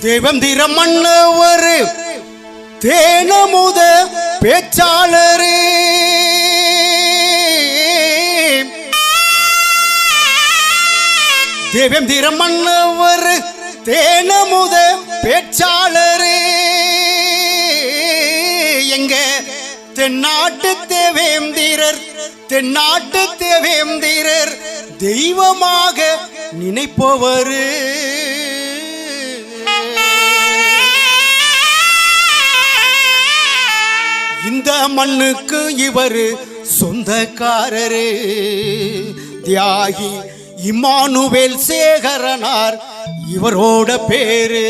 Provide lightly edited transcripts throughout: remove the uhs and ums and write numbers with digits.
தேவந்திர மன்னவர் தேனமுத பேச்சாளரே தேவேந்திர மன்னவர் தேனமுத பேச்சாளரே எங்க தென்னாட்டு தேவேந்திரர் தெய்வமாக நினைப்பவர் இந்த மண்ணுக்கு இவர் சொந்தக்காரரே தியாகி இம்மானுவேல் சேகரனார் இவரோட பேரு.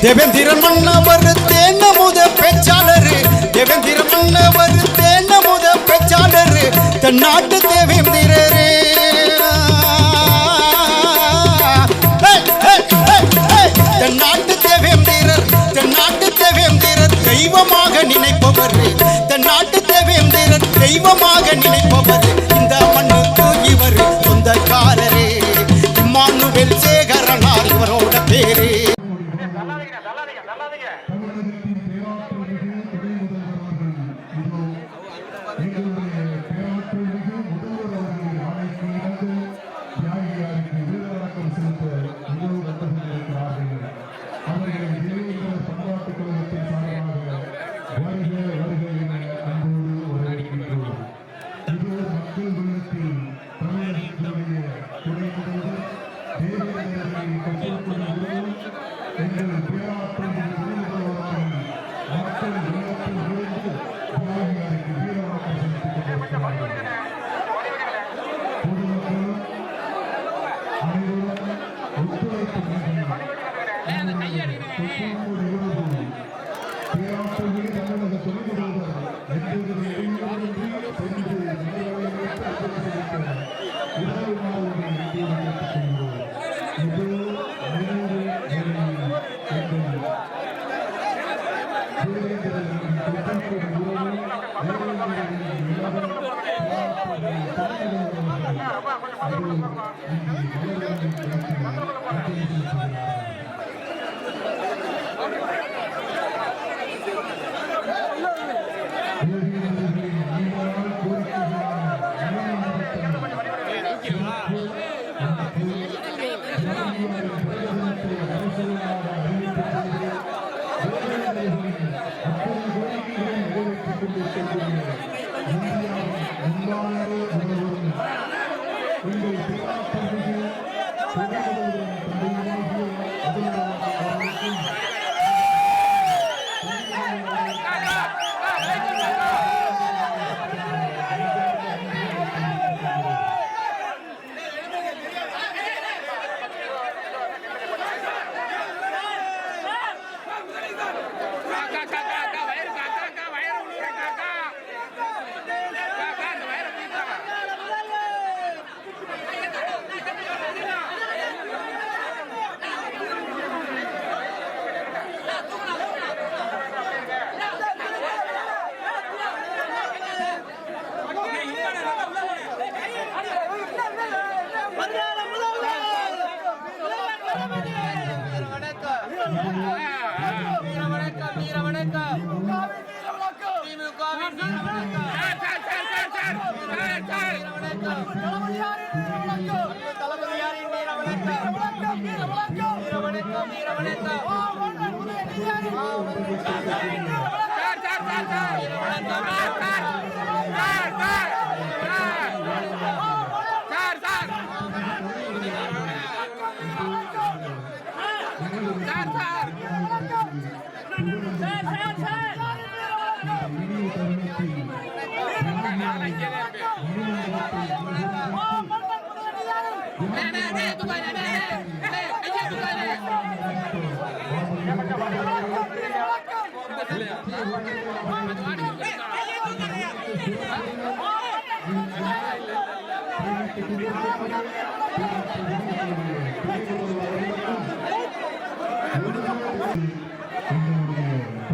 தேவேந்திர மன்னவர் தேனமுத பேச்சாளர் தேவேந்திர மன்னவர் தேனமுத பேச்சாளர் தென்னாட்டு தேவேந்திரரே தென்னாட்டு தேவேந்திரர் தெய்வமாக நினைப்பவர் தென்னாட்டு தேவேந்திரர் தெய்வமாக நினைப்பவர் இந்த மண்ணுக்கு இவர் சொந்தக்காரரே இம்மானுவேல் சேகரனார் இவரோட பேரு.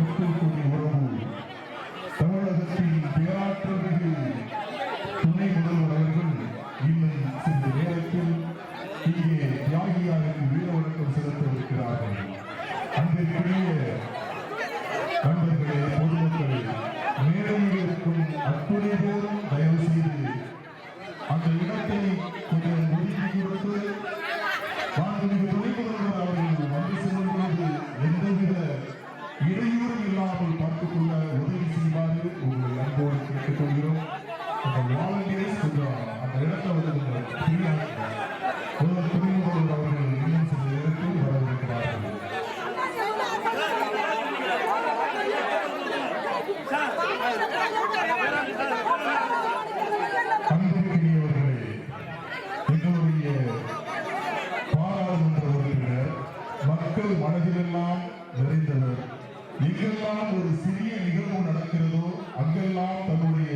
Thank you. நேரத்தில் இங்கே தியாகியாருக்கு வீர வணக்கம் செலுத்த இருக்கிறார்கள். அன்பிற்குரிய நண்பர்களே, பொதுமக்களே, மேடையில் இருக்கும் அத்துணை பேரும் தயவு செய்து அந்த இடத்தை கொஞ்சம் ஒதுக்கி கொடுத்து மாண்புமிகு துணை முதல்வர் அவர்கள் வந்து செல்லும்போது எந்தவித இடையூறும் இல்லாமல் பார்த்துக்கொள்ள உதவி செய்யுமாறு உங்களை அன்போடு கேட்டுக்கொள்கிறோம். அந்த வாலண்டியர்ஸ் கொஞ்சம் அந்த இடத்தை வந்து துணை முதல்வர் அவர்கள் இன்னும் சில நேரத்தில் வரவிருக்கிறார்கள். அன்பிற்குரியவர்களே, எங்களுடைய பாராளுமன்ற உறுப்பினர் மக்கள் மனதிலெல்லாம் நிறைந்தவர். எங்கெல்லாம் ஒரு சிறிய நிகழ்வு நடக்கிறதோ அங்கெல்லாம் தன்னுடைய